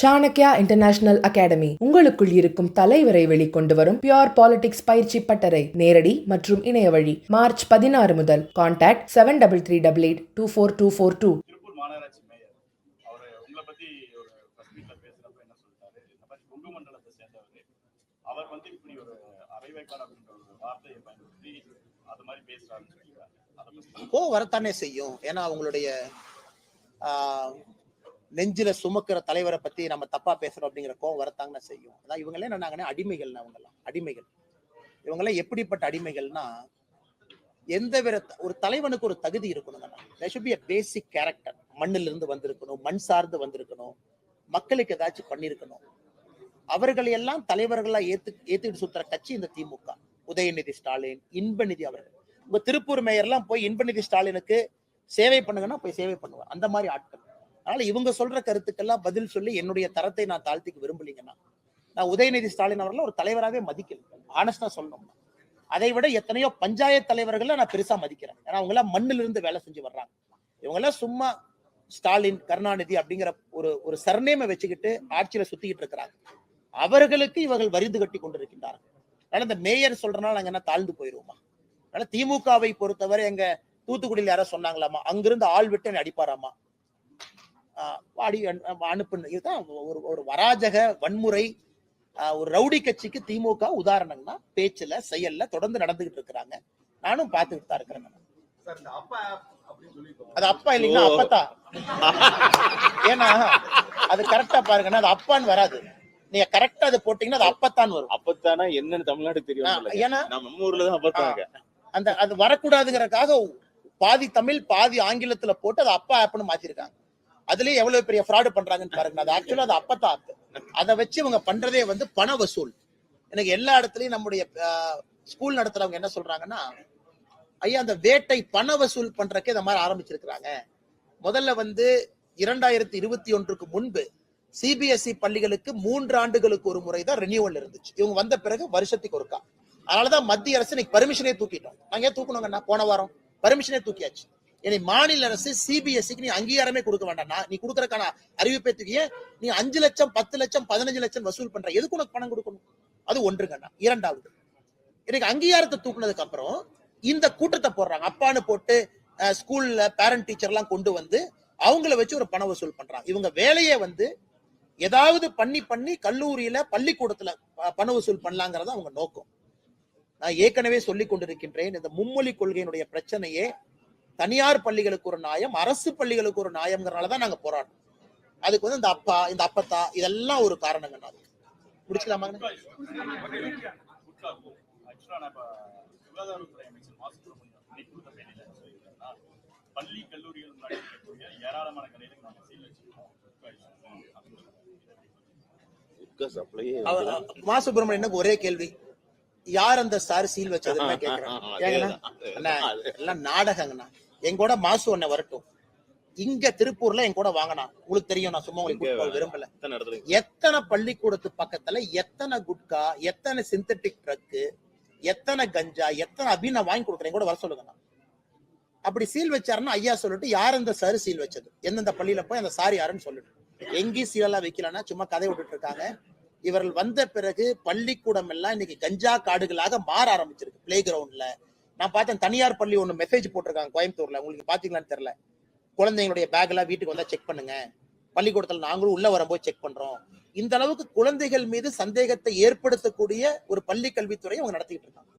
Chanakya international academy உங்களுக்குள் இருக்கும் தலைவரை வெளிக்கொண்டு வரும் பியூர் பாலிடிக்ஸ் பயிற்சி பட்டறை நேரடி மற்றும் இணைய வழி மார்ச் 16 முதல். கான்டாக்ட் 7338824242. திருப்பூர் மாநகராட்சி மேயர் உங்களை பத்தி ஒரு மீட்ல பேசுறப்ப என்ன சொல்லிட்டாரு, இந்த மாதிரி கொங்கு மண்டலத்தை சேர்ந்தவர் அவர் இப்படி ஒரு அரைவேக்காடு அப்படின்ற ஒரு வார்த்தையை பயன்படுத்தி அது மாதிரி பேசுறாருன்னு சொல்லியிருக்காரு. வரத்தானே செய்யும். ஏன்னா அவங்களுடைய நெஞ்சில சுமக்கிற தலைவரை பத்தி நம்ம தப்பா பேசுறோம் அப்படிங்கிற கோவம் வரத்தாங்க செய்யும். அதான் இவங்களே என்னன்னாங்கன்னா அடிமைகள். அவங்கெல்லாம் அடிமைகள். இவங்கெல்லாம் எப்படிப்பட்ட அடிமைகள்னா, எந்த வித ஒரு தலைவனுக்கு ஒரு தகுதி இருக்கணுங்க. there should be a basic character. மண்ணில இருந்து வந்திருக்கணும், மண் சார்ந்து வந்திருக்கணும், மக்களுக்கு ஏதாச்சும் பண்ணிருக்கணும். அவர்களை எல்லாம் தலைவர்களா ஏத்துக்கிட்டு சுத்துற கட்சி இந்த திமுக. உதயநிதி ஸ்டாலின், இன்பநிதி அவர்கள். உங்க திருப்பூர் மேயர்லாம் போய் இன்பநிதி ஸ்டாலினுக்கு சேவை பண்ணுங்கன்னா போய் சேவை பண்ணுவார். அந்த மாதிரி ஆட்கள். அதனால இவங்க சொல்ற கருத்துக்கெல்லாம் பதில் சொல்லி என்னுடைய தரத்தை நான் தாழ்த்திக்கு விரும்பலீங்கன்னா, நான் உதயநிதி ஸ்டாலின் அவர்கள் ஒரு தலைவராகவே மதிக்கல. ஆனஸ்டா சொல்லணும்னா அதை விட எத்தனையோ பஞ்சாயத்து தலைவர்களை நான் பெருசா மதிக்கிறேன். ஏன்னா அவங்க எல்லாம் மண்ணில இருந்து வேலை செஞ்சு வர்றாங்க. இவங்க எல்லாம் சும்மா ஸ்டாலின், கருணாநிதி அப்படிங்கிற ஒரு சர்நேமை வச்சுக்கிட்டு ஆட்சியில சுத்திக்கிட்டு இருக்கிறாங்க. அவர்களுக்கு இவர்கள் வரிந்து கட்டி கொண்டிருக்கின்றார்கள். அதனால இந்த மேயர் சொல்றதுனால நாங்க என்ன தாழ்ந்து போயிருவோமா? அதனால திமுகவை பொறுத்தவரை எங்க தூத்துக்குடியில் யாரோ சொன்னாங்களாமா, அங்கிருந்து ஆள் விட்டு அடிப்பாராமா, அனுப்புன்னு. இதுதான் ஒரு வராஜக வன்முறை, ஒரு ரவுடி கட்சிக்கு திமுக உதாரணம்னா பேச்சுல செயல்ல தொடர்ந்து நடந்துகிட்டு இருக்கிறாங்க. நானும் பார்த்துக்கிட்டு தான் இருக்கிறேன். அது அப்பா இல்லைங்களா, அப்பத்தான். ஏன்னா அது கரெக்டா பாருங்கன்னா அது அப்பான்னு வராது. நீங்க கரெக்டா அது போட்டீங்கன்னா அது அப்பத்தான் வரும். அப்பத்தானா என்னன்னு தமிழ்நாடு தெரியும். ஏன்னா நம்ம ஊர்ல தான் அப்பத்தாங்க. அந்த அது வரக்கூடாதுங்கிறதுக்காக பாதி தமிழ் பாதி ஆங்கிலத்துல போட்டு அது அப்பா ஆப்னு மாத்திருக்காங்க. அதுலயே எவ்வளவு பெரிய ஃப்ராடு பண்றாங்கன்னு பாருங்க. அது ஆக்சுவலா அது அப்பத்தான். அதை வச்சு இவங்க பண்றதே பண வசூல். எனக்கு எல்லா இடத்துலயும் நம்முடைய ஸ்கூல் நடத்துறவங்க என்ன சொல்றாங்கன்னா, ஐயா அந்த வேட்டை பண வசூல் பண்றதுக்கு இந்த மாதிரி ஆரம்பிச்சிருக்கிறாங்க. முதல்ல 2021 முன்பு சிபிஎஸ்இ பள்ளிகளுக்கு 3 ஆண்டுகளுக்கு ஒரு முறைதான் ரெனியூவல் இருந்துச்சு. இவங்க வந்த பிறகு வருஷத்துக்கு ஒருக்கா. அதனாலதான் மத்திய அரசு இன்னைக்கு பர்மிஷனே தூக்கிட்டோம். நாங்க ஏன் தூக்கணுங்கன்னா போன வாரம் பர்மிஷனே தூக்கியாச்சு. இனி மாநில அரசு சிபிஎஸ்சிக்கு நீ அங்கீகாரமே கொடுக்க வேண்டாம். நீ கொடுக்கறதுக்கான அறிவிப்பை தூக்கிய நீ 5 லட்சம் 10 லட்சம் 15 லட்சம் வசூல் பண்ற, எதுக்கு உனக்கு பணம் கொடுக்கணும்? அது ஒன்றுங்கண்ணா. இரண்டாவது, இன்னைக்கு அங்கீகாரத்தை தூக்குனதுக்கு அப்புறம் இந்த கூட்டத்தை போடுறாங்க. அப்பான்னு போட்டு ஸ்கூல்ல பேரண்ட் டீச்சர் எல்லாம் கொண்டு வந்து அவங்கள வச்சு ஒரு பண வசூல் பண்றாங்க. இவங்க வேலையே ஏதாவது பண்ணி கல்லூரியில பள்ளிக்கூடத்துல பண வசூல் பண்ணலாங்கிறத அவங்க நோக்கம். நான் ஏற்கனவே சொல்லிக் கொண்டிருக்கின்றேன், இந்த மும்மொழி கொள்கையினுடைய பிரச்சனையே தனியார் பள்ளிகளுக்கு ஒரு நியாயம், அரசு பள்ளிகளுக்கு ஒரு நியாயம்ங்கிறனாலதான் நாங்க போராடுறோம். அதுக்கு இந்த அப்பா, இந்த அப்பத்தா, இதெல்லாம் ஒரு காரணங்க. முடிச்சுக்கலாமா? பள்ளி கல்லூரிகள் ஏராளமான கடைகளுக்கு நாங்க சீல் வச்சிருக்கோம். மா சுப்பிரமணியனுக்கு ஒரே கேள்வி, யார் அந்த சார் சீல் வச்சதுன்னு கேக்குறேன். எல்லாம் நாடகங்கண்ணா. எங்கூட மாசு ஒன்ன வரட்டும், இங்க திருப்பூர்ல என் கூட வாங்கினா உங்களுக்கு தெரியும். நான் சும்மா உங்களுக்கு விரும்பல. எத்தனை பள்ளிக்கூடத்து பக்கத்துல எத்தனை குட்கா, எத்தனை சிந்தட்டிக் ட்ரக்கு, எத்தனை கஞ்சா, எத்தனை அப்படின்னு நான் வாங்கி கொடுக்குறேன். கூட வர சொல்லுங்கண்ணா. அப்படி சீல் வச்சாருன்னா ஐயா சொல்லிட்டு யார் அந்த சார் சீல் வச்சது, எந்தெந்த பள்ளியில போய் அந்த சார் யாருன்னு சொல்லிட்டு. எங்கேயும் சீலெல்லாம் வைக்கலன்னா சும்மா கதை விட்டுட்டு இருக்காங்க. இவர்கள் வந்த பிறகு பள்ளிக்கூடம் எல்லாம் இன்னைக்கு கஞ்சா காடுகளாக மாற ஆரம்பிச்சிருக்கு. பிளே கிரவுண்ட்ல நான் பார்த்தேன், தனியார் பள்ளி ஒண்ணு மெசேஜ் போட்டிருக்காங்க கோயம்புத்தூர்ல, உங்களுக்கு பாத்தீங்களான்னு தெரியல. குழந்தைங்களுடைய பேக் எல்லாம் வீட்டுக்கு வந்தா செக் பண்ணுங்க, பள்ளிக்கூடத்துல நாங்களும் உள்ள வரும்போது செக் பண்றோம். இந்த அளவுக்கு குழந்தைகள் மீது சந்தேகத்தை ஏற்படுத்தக்கூடிய ஒரு பள்ளி கல்வித்துறையை அவங்க நடத்திட்டு இருக்காங்க.